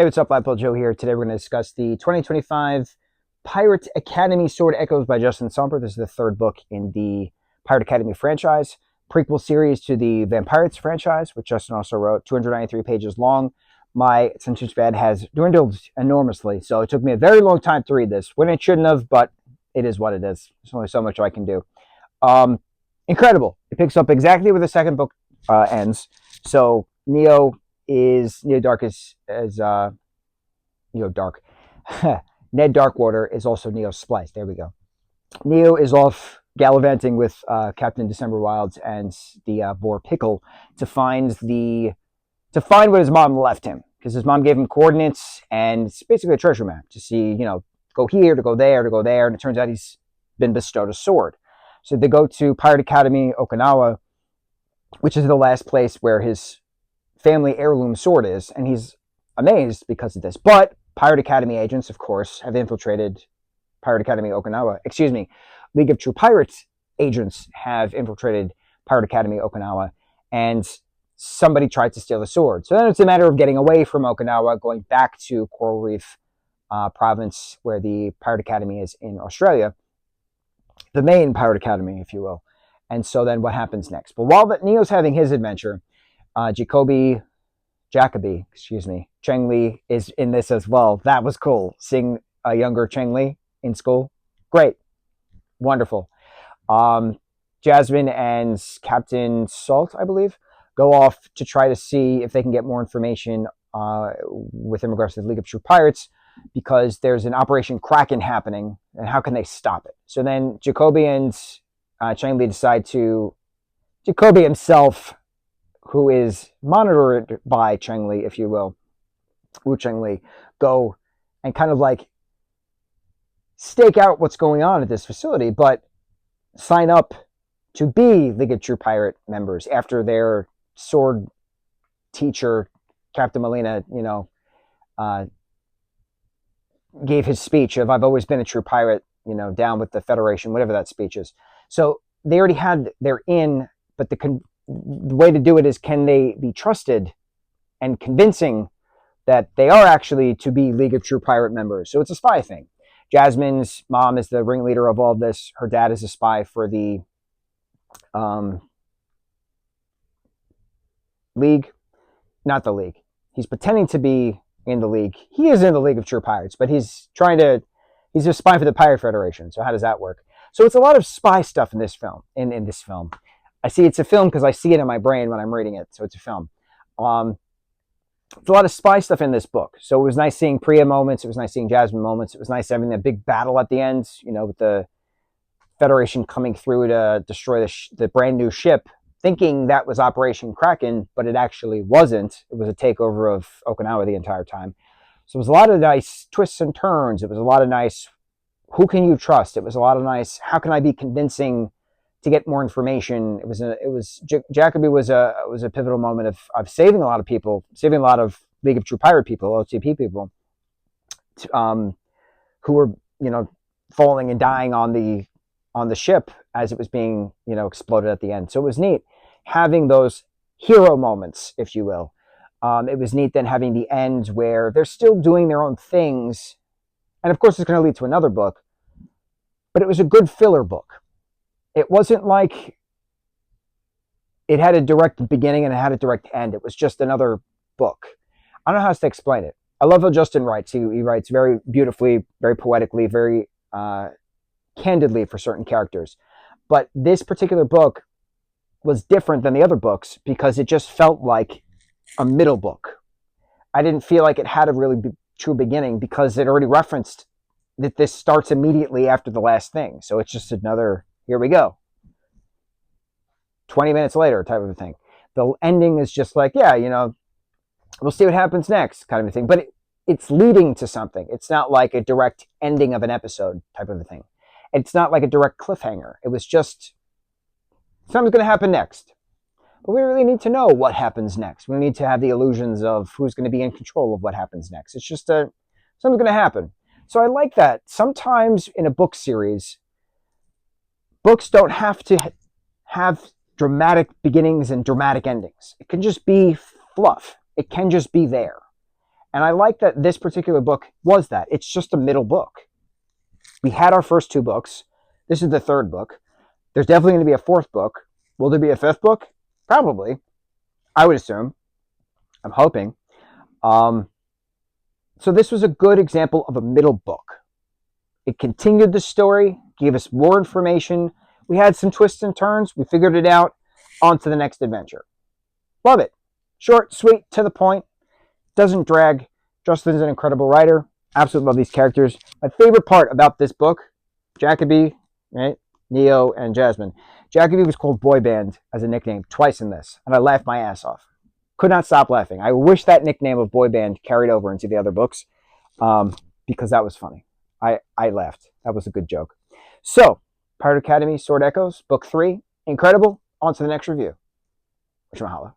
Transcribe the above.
Hey, what's up? lightboltjoe here. Today we're going to discuss the 2025 Pirate Academy Sword Echoes by Justin Sommer. This is the third book in the Pirate Academy franchise, prequel series to the Vampires franchise, which Justin also wrote, 293 pages long. My attention span has dwindled enormously, so it took me a very long time to read this, when it shouldn't have, but it is what it is. There's only so much I can do. Incredible. It picks up exactly where the second book ends. So Neo Dark is Neo Dark. Ned Darkwater is also Neo's splice. There we go. Neo is off gallivanting with Captain December Wilds and the Boar Pickle to find what his mom left him, because his mom gave him coordinates, and it's basically a treasure map to see, go here, to go there, and it turns out he's been bestowed a sword. So they go to Pirate Academy Okinawa, which is the last place where his family heirloom sword is, and he's amazed because of this. But Pirate Academy agents, of course, have infiltrated Pirate Academy Okinawa. Excuse me, League of True Pirates agents have infiltrated Pirate Academy Okinawa, and somebody tried to steal the sword. So then it's a matter of getting away from Okinawa, going back to Coral Reef province, where the Pirate Academy is in Australia, the main Pirate Academy, if you will. And so then what happens next? But while Neo's having his adventure, Jacoby, Cheng Li is in this as well. That was cool, seeing a younger Cheng Li in school. Great. Wonderful. Jasmine and Captain Salt, I believe, go off to try to see if they can get more information with regards to the League of True Pirates, because there's an Operation Kraken happening, and how can they stop it? So then Jacoby and Cheng Li decide to... Jacoby himself, who is monitored by Cheng Li, if you will, Wu Cheng Li, go and kind of like stake out what's going on at this facility, but sign up to be League of True Pirate members after their sword teacher, Captain Molina, gave his speech of, "I've always been a true pirate, down with the Federation," whatever that speech is. So they already had their in, but the way to do it is, can they be trusted and convincing that they are actually to be League of True Pirate members? So it's a spy thing. Jasmine's mom is the ringleader of all this. Her dad is a spy for the League. Not the League. He's pretending to be in the League. He is in the League of True Pirates, but he's a spy for the Pirate Federation. So how does that work? So it's a lot of spy stuff in this film. In this film, I see it's a film because I see it in my brain when I'm reading it. So it's a film. It's a lot of spy stuff in this book. So it was nice seeing Priya moments. It was nice seeing Jasmine moments. It was nice having that big battle at the end, with the Federation coming through to destroy the brand new ship, thinking that was Operation Kraken, but it actually wasn't. It was a takeover of Okinawa the entire time. So it was a lot of nice twists and turns. It was a lot of nice, who can you trust? It was a lot of nice, how can I be convincing to get more information? Jacoby was a pivotal moment of saving a lot of people, saving a lot of League of True Pirate people, OTP people, who were, falling and dying on the ship as it was being, exploded at the end. So it was neat having those hero moments, if you will. It was neat then having the end where they're still doing their own things. And of course, it's going to lead to another book, but it was a good filler book. It wasn't like it had a direct beginning and it had a direct end. It was just another book. I don't know how else to explain it. I love how Justin writes. He writes very beautifully, very poetically, very candidly for certain characters. But this particular book was different than the other books because it just felt like a middle book. I didn't feel like it had a really true beginning because it already referenced that this starts immediately after the last thing. So it's just another, here we go, 20 minutes later type of a thing. The ending is just like, we'll see what happens next kind of a thing. But it's leading to something. It's not like a direct ending of an episode type of a thing. It's not like a direct cliffhanger. It was just, something's going to happen next. But we really need to know what happens next. We need to have the illusions of who's going to be in control of what happens next. It's just something's going to happen. So I like that. Sometimes in a book series, books don't have to have dramatic beginnings and dramatic endings. It can just be fluff. It can just be there. And I like that this particular book was that. It's just a middle book. We had our first two books. This is the third book. There's definitely going to be a fourth book. Will there be a fifth book? Probably. I would assume. I'm hoping. So this was a good example of a middle book. It continued the story, gave us more information. We had some twists and turns. We figured it out. On to the next adventure. Love it. Short, sweet, to the point. Doesn't drag. Justin's an incredible writer. Absolutely love these characters. My favorite part about this book, Jacoby, right? Neo and Jasmine. Jacoby was called Boy Band as a nickname twice in this, and I laughed my ass off. Could not stop laughing. I wish that nickname of Boy Band carried over into the other books because that was funny. I laughed. That was a good joke. So, Pirate Academy, Sword Echoes, Book 3, incredible. On to the next review. Mucho mahalo.